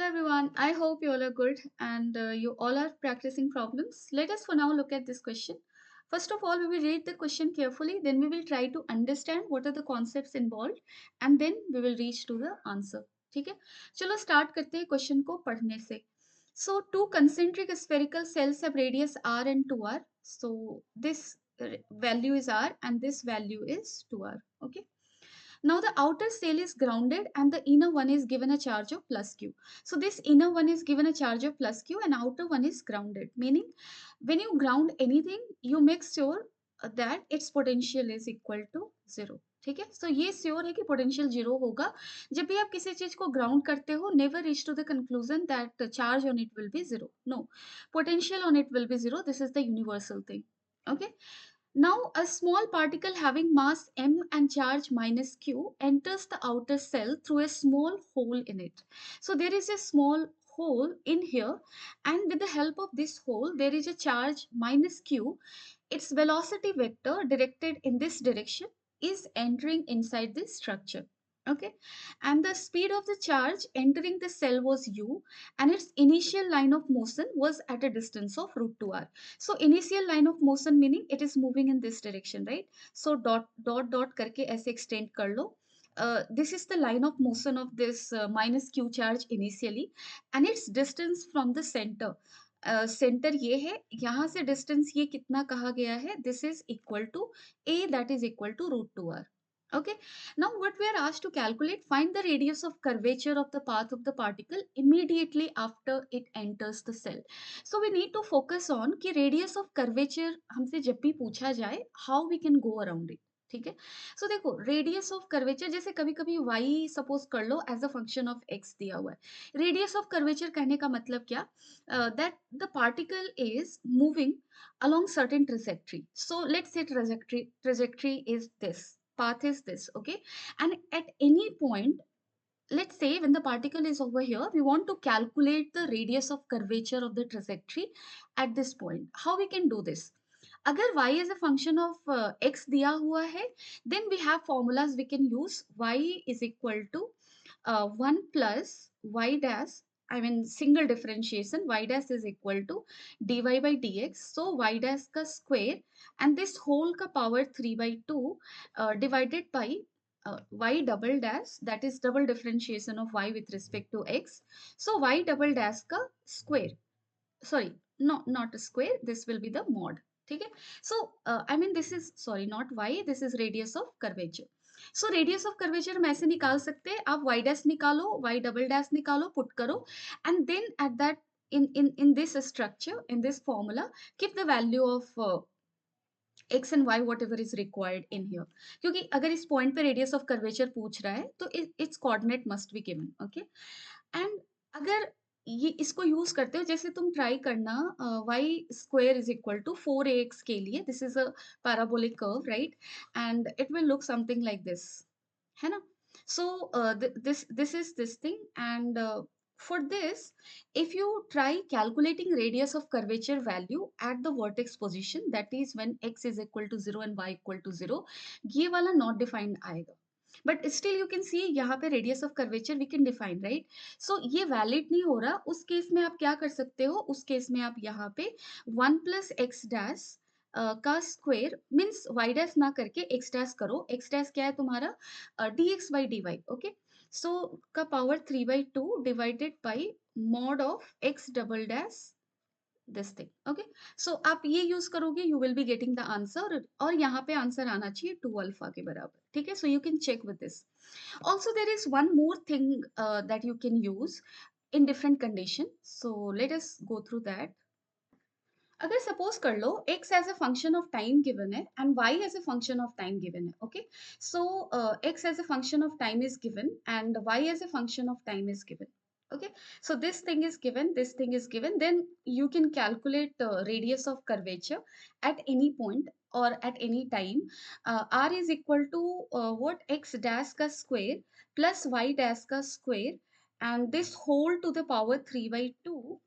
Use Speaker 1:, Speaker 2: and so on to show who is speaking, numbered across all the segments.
Speaker 1: Hello everyone, I hope you all are good and you all are practicing problems. Let us for now look at this question. First of all, we will read the question carefully, then we will try to understand what are the concepts involved and then we will reach to the answer. ठीक है, चलो start करते हैं question को पढ़ने से. So two concentric spherical cells have radius r and 2r. So this value is r and this value is 2r. Okay. Now the outer cell is grounded and the inner one is given a charge of plus q. So this inner one is given a charge of plus q and outer one is grounded. Meaning when you ground anything, you make sure that its potential is equal to 0. ठीक है, so ये sure है कि potential zero होगा. जब भी आप किसी चीज को ग्राउंड करते हो, never reach to the conclusion that charge on it will be zero. No, potential on it will be zero. This is the universal thing. Okay. Now, a small particle having mass m and charge minus q enters the outer cell through a small hole in it. So, there is a small hole in here, and with the help of this hole, there is a charge minus q. Its velocity vector directed in this direction is entering inside this structure. Okay, and the speed of the charge entering the cell was u, and its initial line of motion was at a distance of root 2r. So initial line of motion meaning it is moving in this direction, right? So dot dot dot करके ऐसे extend कर लो. This is the line of motion of this minus q charge initially, and its distance from the center. Centre ये है, यहाँ से distance ये कितना कहा गया है, this is equal to a, that is equal to root 2r. Okay, now what we are asked to calculate, find the radius of curvature of the path of the particle immediately after it enters the cell. So we need to focus on कि radius of curvature हमसे जब भी पूछा जाए, how we can go around it. ठीक है, सो देखो radius of curvature, जैसे कभी कभी y सपोज कर लो as a function of x दिया हुआ है. रेडियस ऑफ कर्वेचर कहने का मतलब क्या, that the particle is moving along certain trajectory. So let's say trajectory is this, path is this. Okay, and at any point, let's say when the particle is over here, we want to calculate the radius of curvature of the trajectory at this point. How we can do this? अगर y is a function of x दिया हुआ है, then we have formulas we can use. Y is equal to 1 plus y dash, I mean single differentiation, y dash is equal to dy by dx. So y dash का square and this whole का power 3 by 2 divided by y double dash, that is double differentiation of y with respect to x. So y double dash का square, sorry, no, not a square, this will be the mod. ठीक है, so I mean this is, sorry, not y, this is radius of curvature. So radius of curvature हम ऐसे निकाल सकते हैं, आप y dash निकालो, y double dash निकालो, put करो, and then at that in this structure, in this formula, keep the value of x and y whatever is required in here. क्योंकि अगर इस पॉइंट पे रेडियस ऑफ कर्वेचर पूछ रहा है तो it's coordinate must be given. Okay, and अगर ये इसको यूज करते हो, जैसे तुम ट्राई करना y square is equal to 4ax के लिए, this is a parabolic curve, right, and it will look something like this, है ना. So this is this thing, and for this, if you try calculating radius of curvature value at the vertex position, that is when x is equal to 0 and y equal to 0, ये वाला not defined आएगा. But still you can see यहाँ पे radius of curvature we can define, right. So ये valid नहीं हो रहा, उस केस में आप क्या कर सकते हो, उस केस में आप यहाँ पे 1 प्लस एक्स डैश का स्क्वायर मीन्स वाई डैश ना करके एक्स डैश करो. एक्स डैश क्या है तुम्हारा, d x by d y. Okay, so का power 3 by 2 divided by mod of x double dash this thing. Okay, so आप ये यूज करोगे, you will be getting the answer, और यहाँ पे आंसर आना चाहिए 2 अल्फा के बराबर. ठीक है, so you can check with this. Also there is one more thing that you can use in different condition. So let us go through that. अगर सपोज कर लो x as a function of time given है and y as a function of time given है. Okay, so x as a function of time is given and y as a function of time is given. Okay, so this thing is given, this thing is given, then you can calculate radius of curvature at any point or at any time. R is equal to what, x dash ka square plus y dash ka square, and this whole to the power 3 by 2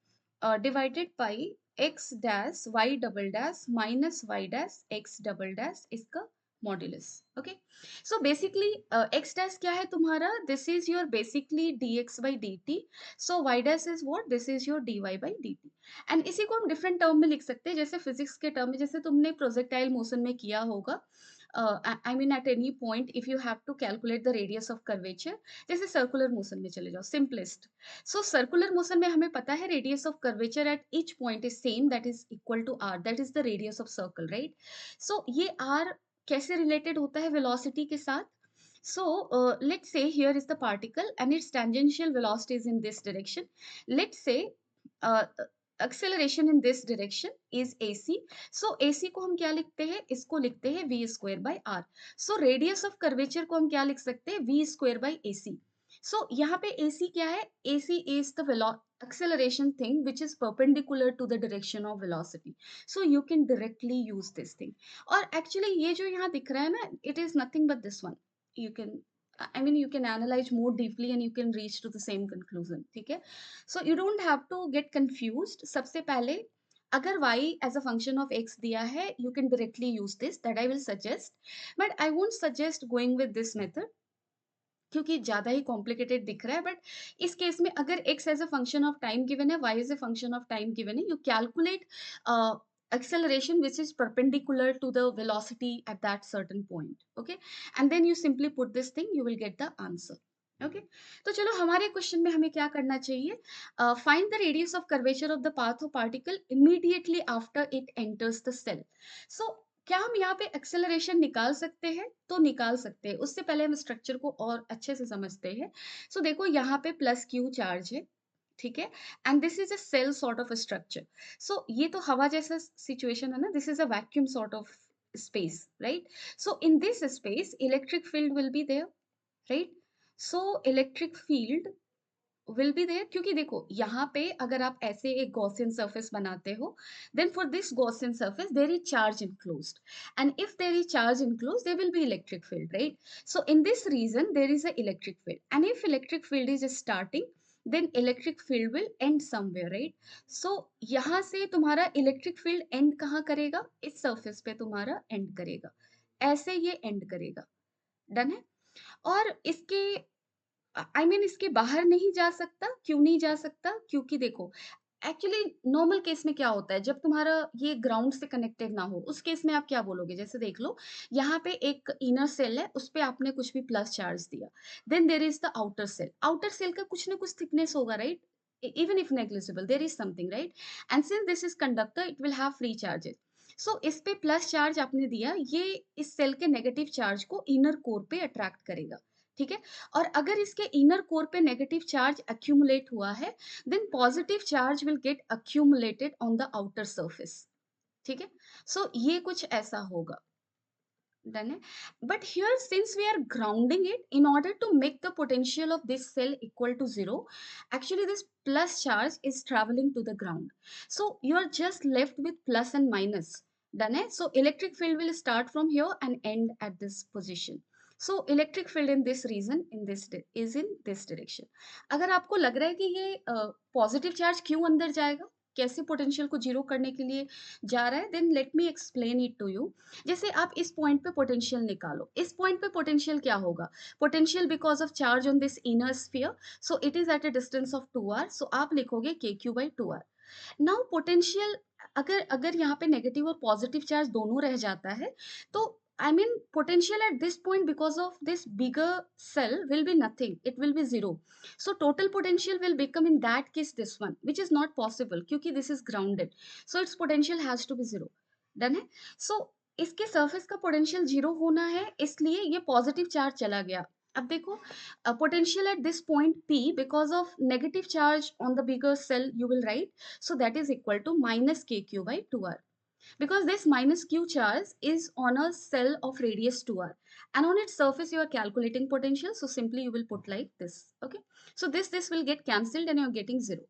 Speaker 1: divided by x dash y double dash minus y dash x double dash इसका modulus. Okay, so basically x dash क्या है तुम्हारा, this is your basically dx by dt, so y dash is what, this is your dy by dt। And इसी को हम different term में लिख सकते हैं, जैसे फिजिक्स के टर्म में, जैसे तुमने प्रोजेक्टाइल मोशन में किया होगा। I mean at any point if you have to calculate the radius of curvature, जैसे सर्कुलर मोशन में चले जाओ, सिंपलेस्ट। सो सर्कुलर मोशन में हमें पता है radius of curvature at each point is same, that is equal to r, that is the radius of circle, right. So ये r कैसे रिलेटेड होता है वेलोसिटी के साथ। So let's say here is the particle and its tangential velocity is in this direction. Let's say uh, acceleration in this direction is ac. So ac को हम क्या लिखते हैं, इसको लिखते हैं v square by r. So radius of curvature को हम क्या लिख सकते हैं, v square by ac. So यहाँ पे ac क्या है, ac is the acceleration thing which is perpendicular to the direction of velocity. So you can directly use this thing. और actually ये जो यहाँ दिख रहा है ना, it is nothing but this one. You can, I mean you can analyze more deeply and you can reach to the same conclusion, ठीक है। So you don't have to get confused। सबसे पहले अगर y as a function of x दिया है, you can directly use this, that I will suggest, but I won't suggest going with this method क्योंकि ज्यादा ही complicated दिख रहा है। बट इस केस में अगर x as a function of time given है, y as a function of time given है, you calculate acceleration which is perpendicular to the velocity at that certain point, okay, and then you simply put this thing, you will get the answer। Okay, तो चलो हमारे question में हमें क्या करना चाहिए, find the radius of curvature of the path of particle immediately after it enters the shell. So क्या हम यहाँ पे एक्सेलरेशन निकाल सकते हैं, तो निकाल सकते हैं। उससे पहले हम स्ट्रक्चर को और अच्छे से समझते हैं। सो देखो यहाँ पे प्लस क्यू चार्ज है, ठीक है, and this is a shell sort of structure. So ये तो हवा जैसा सिचुएशन है ना, this is a vacuum sort of space, right. So in this space electric field will be there, right. So electric field will be there, क्योंकि देखो यहाँ पे अगर आप ऐसे एक गॉसियन सरफेस बनाते हो, then for this Gaussian surface there is charge enclosed, and if there is charge enclosed there will be electric field, right. So in this region there is a electric field, and if electric field is starting then electric field will end somewhere, right. So यहाँ से तुम्हारा electric field and कहाँ करेगा, इस surface पे तुम्हारा and करेगा, ऐसे ये एंड करेगा, डन है। और इसके आई मीन इसके बाहर नहीं जा सकता, क्यों नहीं जा सकता, क्योंकि देखो एक्चुअली नॉर्मल केस में क्या होता है, जब तुम्हारा ये ग्राउंड से कनेक्टेड ना हो, उस केस में आप क्या बोलोगे, जैसे देख लो यहाँ पे एक इनर सेल है, उस पे आपने कुछ भी प्लस चार्ज दिया, then there is the outer shell, outer shell का कुछ ना कुछ थिकनेस होगा, right, even if negligible there is something, right, and since this is conductor it will have free charges। सो इस पे प्लस चार्ज आपने दिया, ये इस सेल के नेगेटिव चार्ज को इनर कोर पे अट्रैक्ट करेगा, ठीक है। और अगर इसके इनर कोर पे नेगेटिव चार्ज अक्यूमुलेट हुआ है, then positive charge will get accumulated on the outer surface, ठीक है। सो ये कुछ ऐसा होगा, डन है। But here since we are grounding it, in order to make the potential of this shell equal to zero, actually this plus charge is travelling to the ground, so you are just left with plus and minus, done है। So electric field will start from here and end at this position. So electric field in this region in this is in this direction. अगर आपको लग रहा है कि ये positive charge क्यों अंदर जाएगा, कैसे पोटेंशियल को जीरो करने के लिए जा रहा है, then let me explain it to you. जैसे आप इस पॉइंट पे पोटेंशियल निकालो, इस पॉइंट पे पोटेंशियल क्या होगा, potential because of charge on this inner sphere, so it is at a distance of 2r, सो आप लिखोगे के q by 2r। Now potential अगर अगर यहाँ पे नेगेटिव और पॉजिटिव चार्ज दोनों रह जाता है, तो I mean potential at this point because of this bigger cell will be nothing, it will be zero, so total potential will become in that case this one, which is not possible क्योंकि this is grounded, so its potential has to be zero, done है। सो इसके surface का potential zero होना है, इसलिए ये positive charge चला गया। अब देखो potential at this point p because of negative charge on the bigger shell you will write, so that is equal to minus k q by 2r, because this minus q charge is on a cell of radius 2r, and on its surface you are calculating potential, so simply you will put like this, okay, so this will get cancelled and you are getting zero।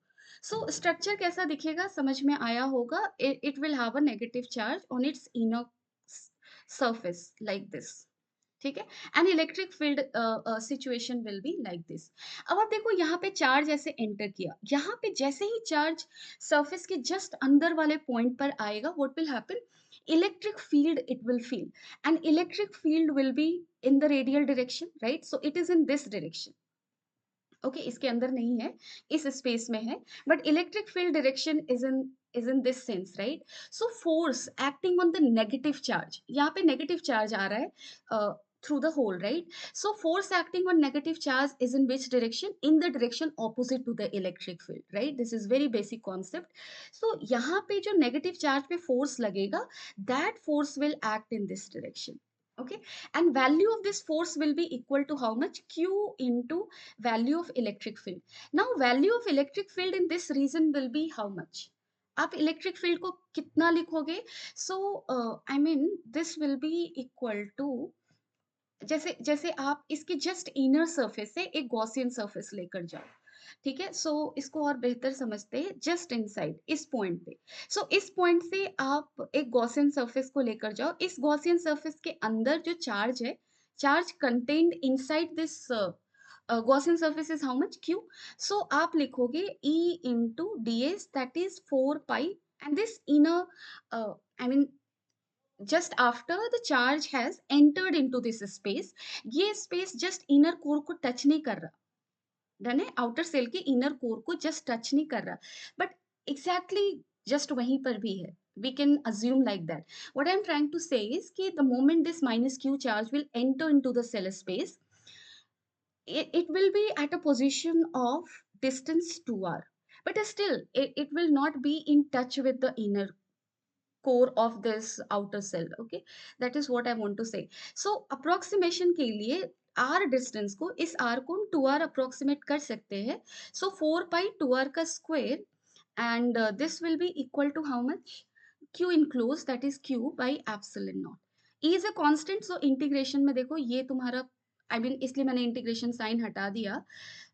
Speaker 1: so structure कैसा दिखेगा समझ में आया होगा, it will have a negative charge on its inner surface like this, ठीक है। And electric field situation will be like this. अब आप देखो यहाँ पे चार्ज ऐसे एंटर किया, यहाँ पे जैसे ही चार्ज सरफेस के जस्ट अंदर वाले पॉइंट पर आएगा, what will happen, electric field it will feel, and electric field will be in the radial direction, right? So it is in this direction. Okay, इसके अंदर नहीं है, इस स्पेस में है, but electric field direction is in this sense, right? So force acting on the negative charge, यहाँ पे negative charge आ रहा है through the hole, right? So force acting on negative charge is in which direction? In the direction opposite to the electric field, right? This is very basic concept. So यहाँ पे जो negative charge पे force लगेगा, that force will act in this direction. Okay, and value of this force will be equal to how much? Q into value of electric field. Now value of electric field in this region will be how much? आप electric field को कितना लिखोगे? So I mean this will be equal to, जैसे जैसे आप इसके just inner surface से एक गॉसियन सरफेस लेकर जाओ, ठीक है? सो इसको और बेहतर समझते हैं, जस्ट इनसाइड इस पॉइंट पे। सो इस पॉइंट से आप एक गॉसियन सरफेस को लेकर जाओ, इस गॉसियन सरफेस के अंदर जो चार्ज है, charge contained inside this Gaussian surface is how much? Q. So आप लिखोगे E into d s, that is 4 pi, and this inner I mean just after the charge has entered into this space, ये space just inner core को touch नहीं कर रहा, done है? Outer cell के inner core को just touch नहीं कर रहा, बट एग्जैक्टली जस्ट वहीं पर भी है। We can assume like that. What I'm trying to say is कि the moment this minus q charge will enter into the cell space, it will be at a position of distance 2r, but still it will not be in touch with the inner core of this outer cell. Okay, that is what I want to say. So approximation के लिए r distance को, इस r को हम 2r approximate कर सकते हैं। So 4 pi 2r का square, and this will be equal to how much? Q enclosed, that is q by epsilon naught. E is a constant, so integration में देखो ये तुम्हारा, I mean इसलिए मैंने integration sign हटा दिया,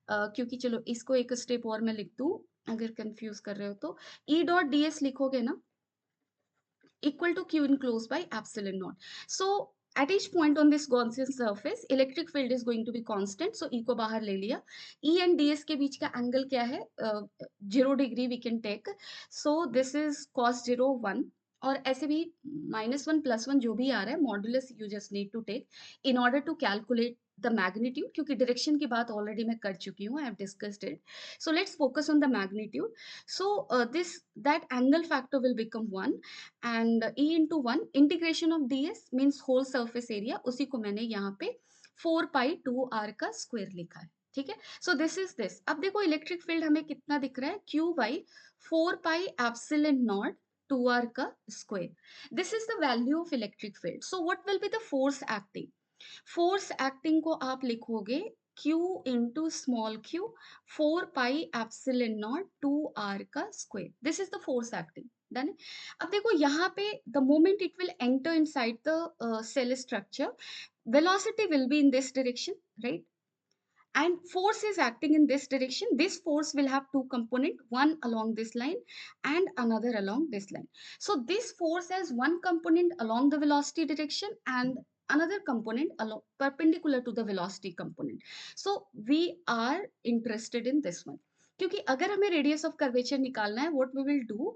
Speaker 1: क्योंकि चलो इसको एक स्टेप और मैं लिख दूं, अगर कंफ्यूज कर रहे हो तो। E dot ds लिखोगे ना, equal to q enclosed by epsilon naught. So at each point on this Gaussian surface, electric field is going to be constant. So E को बाहर ले लिया, E and ds के बीच का एंगल क्या है? 0 degree we can take. So this is cos 0 1, और ऐसे भी -1 +1 जो भी आ रहा है, modulus you just need to take in order to calculate the magnitude, क्योंकि डायरेक्शन की बात ऑलरेडी मैं कर चुकी हूँ, I have discussed it. So let's focus on the magnitude. So that angle factor will become 1, and E into 1 integration of ds means whole surface area, उसी को मैंने यहाँ पे 4 pi 2r का स्क्वायर लिखा है, ठीक है? So this is this. अब देखो इलेक्ट्रिक फील्ड हमें कितना दिख रहा है? q by 4 pi epsilon naught 2r का square, this is the value of electric field. So what will be the force acting? Force acting को आप लिखोगे q into small q 4 pi epsilon naught 2r का square, this is the force acting, done है? अब देखो यहाँ पे the moment it will enter inside the shell structure, velocity will be in this direction, right? And force is acting in this direction. This force will have two component, one along this line and another along this line. So this force has one component along the velocity direction and another component along perpendicular to the velocity component. So we are interested in this one, क्योंकि अगर हमें radius of curvature निकालना है, what we will do,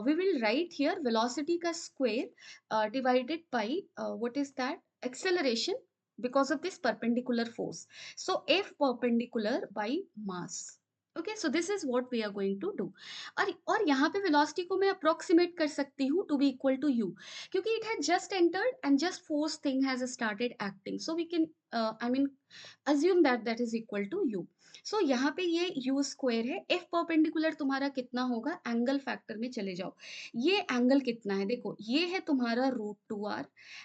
Speaker 1: we will write here velocity का square divided by what is that, acceleration because of this perpendicular force. So F perpendicular by mass. Okay, so this is what we are going to do. और यहाँ पे velocity को मैं approximate कर सकती हूँ to be equal to u, क्योंकि it had just entered and just force thing has started acting. So we can I mean assume that that is equal to u. So यहाँ पे ये u square है, F perpendicular तुम्हारा कितना होगा? Angle factor में चले जाओ, ये एंगल कितना है? देखो ये है तुम्हारा √2r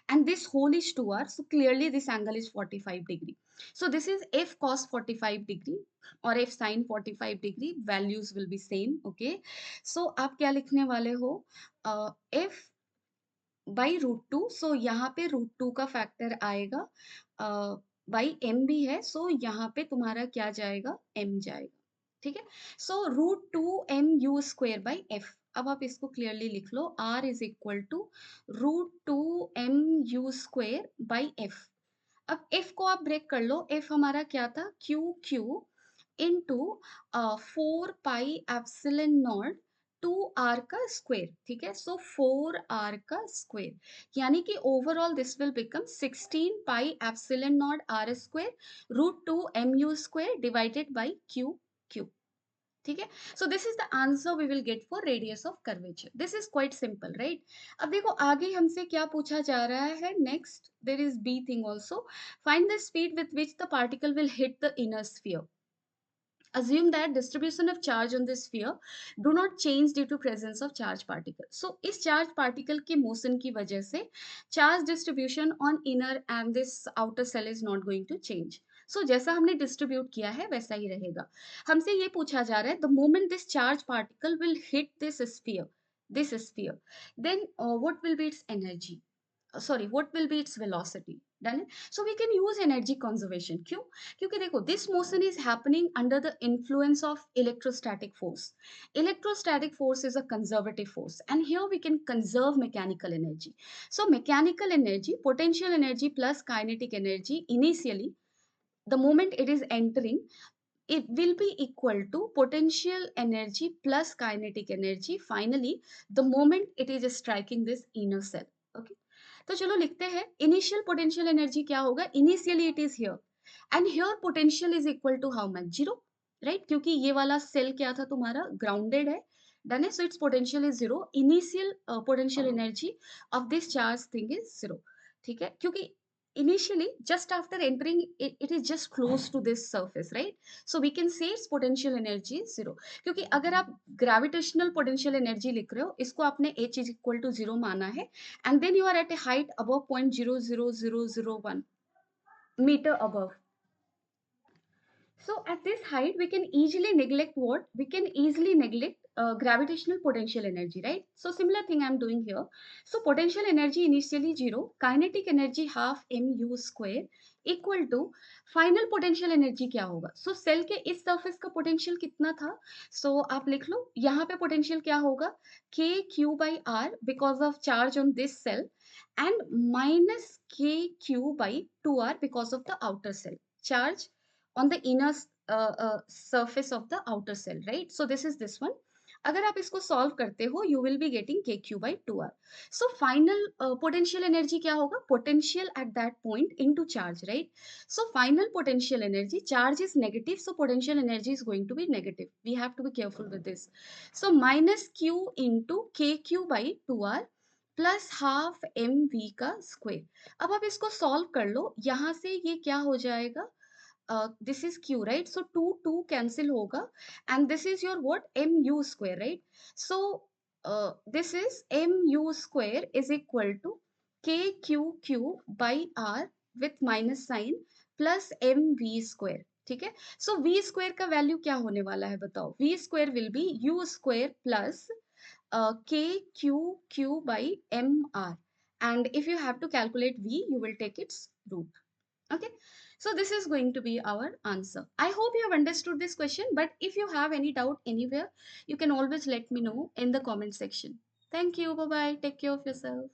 Speaker 1: and this whole is 2r, so clearly this angle is 45 degree. So this is f cos 45 degree or f sin 45 degree, values will be same. Okay, so आप क्या लिखने वाले हो? f बाई √2, सो यहाँ पे √2 का फैक्टर आएगा, by m भी है, सो यहाँ पे तुम्हारा क्या जाएगा? m जाएगा, ठीक है? So √2mu square by f। अब आप इसको क्लियरली लिख लो, r is equal to √2mu square by f। अब एफ को आप ब्रेक कर लो, एफ हमारा क्या था, Q Q into 4 pi epsilon naught 2r का स्क्वायर, ठीक है। सो 4r का स्क्वायर, यानी कि overall this will become 16 pi epsilon naught r square √2 mu square divided by Q Q, ठीक है। So this is the answer we will get for radius of curvature. This is quite simple, right. अब देखो आगे हमसे क्या पूछा जा रहा है, next there is B thing also, find the speed with which the particle will hit the inner sphere. Assume that distribution of charge on the sphere do not change due to presence of charge particle. So इस charge particle के motion की वजह से charge distribution on inner and this outer cell is not going to change. So जैसा हमने distribute किया है वैसा ही रहेगा। हमसे ये पूछा जा रहा है, the moment this charge particle will hit this sphere, then what will be its energy? Sorry, what will be its velocity? Done it. So we can use energy conservation. क्यों? क्योंकि देखो this motion is happening under the influence of electrostatic force. Electrostatic force is a conservative force, and here we can conserve mechanical energy. So mechanical energy, potential energy plus kinetic energy, initially the moment it is entering, it will be equal to potential energy plus kinetic energy finally the moment it is striking this inner cell. Okay, तो चलो लिखते हैं, initial potential energy क्या होगा, initially it is here and here potential is equal to how much, 0, right, क्योंकि ये वाला cell क्या था तुम्हारा, ग्राउंडेड है, डन है। So it's potential is 0, initial potential energy of this charge thing is 0, ठीक है, क्योंकि initially just after entering it is just close to this surface, right? So we can say its potential energy is 0, क्योंकि अगर आप gravitational potential energy लिख रहे हो, इसको आपने h इज इक्वल टू 0 माना है, and then you are at a height above 0.00001 meter above. So at this height, we can easily neglect what? We can easily neglect gravitational potential energy, right? So similar thing I'm doing here. So potential energy initially 0, kinetic energy half mu square equal to final potential energy क्या होगा? So cell के इस surface का potential कितना था? So आप लिख लो, यहाँ पे potential क्या होगा? K Q by R because of charge on this cell and minus K Q by 2R because of the outer cell. Charge on the inner surface of the outer cell, right? So this is this one. अगर आप इसको solve करते हो, you will be getting kq by 2r. So final potential energy क्या होगा? Potential at that point into charge, right? So final potential energy, charge is negative, so potential energy is going to be negative. We have to be careful with this. So minus q into kq by 2r plus half M V का square. अब आप इसको solve कर लो, यहां से ये क्या हो जाएगा, this is q, right? So 2 cancel hoga and this is your what, mu square, right? So this is mu square is equal to kqqq by r with minus sign plus mv square, ठीक है। so v square का value क्या होने वाला है बताओ, v square will be u square plus kqqq by mr, and if you have to calculate v you will take its root. Okay, so this is going to be our answer. I hope you have understood this question, but if you have any doubt anywhere, you can always let me know in the comment section. Thank you. Bye bye. Take care of yourself.